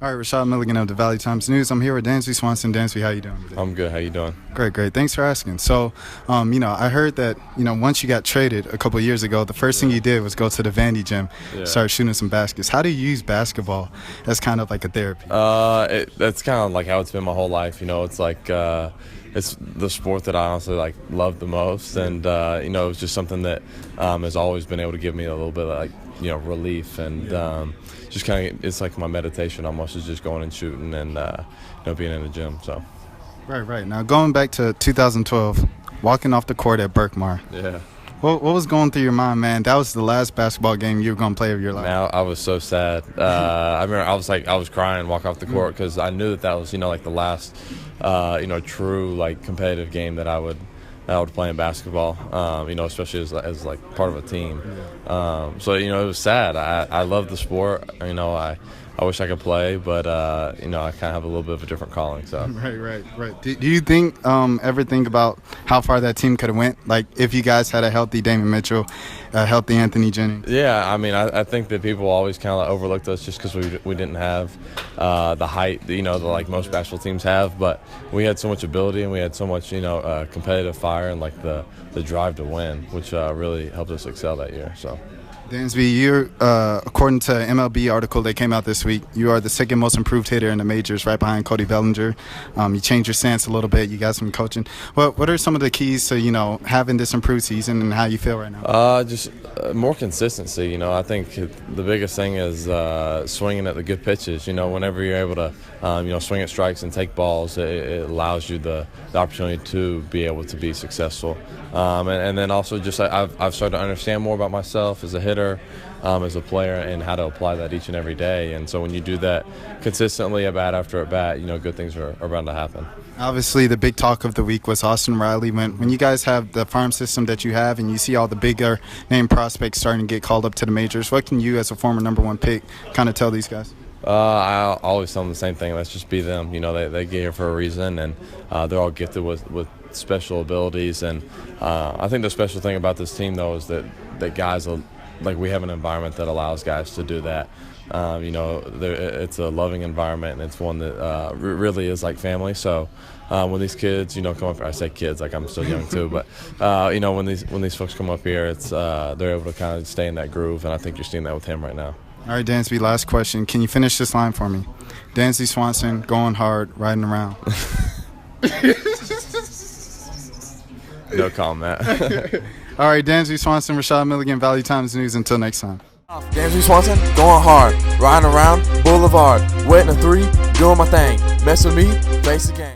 All right, Rashad Milligan of the Valley Times News. I'm here with Dansby Swanson. Dansby, how you doing today? I'm good. How you doing? Great. Thanks for asking. So, I heard that, once you got traded a couple of years ago, the first thing you did was go to the Vandy gym, start shooting some baskets. How do you use basketball as kind of like a therapy? That's kind of like how it's been my whole life. It's like it's the sport that I honestly love the most, and it's just something that has always been able to give me a little bit of relief, and just kind of it's like my meditation almost, is just going and shooting and being in the gym. So. Right. Now going back to 2012, walking off the court at Berkmar. Yeah. What was going through your mind, man? That was the last basketball game you were going to play of your life. Man, I was so sad. I remember I was crying walking off the court because I knew that was the last true competitive game that I would play in basketball. Especially as part of a team. So it was sad. I love the sport. I wish I could play, but I kind of have a little bit of a different calling. So. Right. Do you ever think about how far that team could have went? Like if you guys had a healthy Damian Mitchell, a healthy Anthony Jennings? Yeah, I think that people always kind of overlooked us just because we didn't have the height that most basketball teams have. But we had so much ability, and we had so much competitive fire and the drive to win, which really helped us excel that year. So. Dansby, you're, according to MLB article that came out this week, you are the second most improved hitter in the majors, right behind Cody Bellinger. You changed your stance a little bit. You got some coaching. What are some of the keys to having this improved season, and how you feel right now? Just more consistency. I think the biggest thing is swinging at the good pitches. Whenever you're able to swing at strikes and take balls, it allows you the opportunity to be able to be successful. And then also just I've started to understand more about myself as a hitter, as a player, and how to apply that each and every day. And so when you do that consistently, at bat after at bat, good things are bound to happen. Obviously, the big talk of the week was Austin Riley. When you guys have the farm system that you have, and you see all the bigger name prospects starting to get called up to the majors, what can you, as a former number one pick, kind of tell these guys? I always tell them the same thing. Let's just be them. They get here for a reason, and they're all gifted with special abilities. And I think the special thing about this team, though, is that guys we have an environment that allows guys to do that. It's a loving environment, and it's one that really is like family. So when these kids, come up, I say kids like I'm still young too, but when these folks come up here, it's they're able to kind of stay in that groove, and I think you're seeing that with him right now. All right, Dansby, last question. Can you finish this line for me? Dansby Swanson, going hard, riding around. No comment. All right, Dansby Swanson, Rashad Milligan, Valley Times News. Until next time. Dansby Swanson, going hard, riding around, Boulevard, wetting a three, doing my thing. Mess with me, face the game.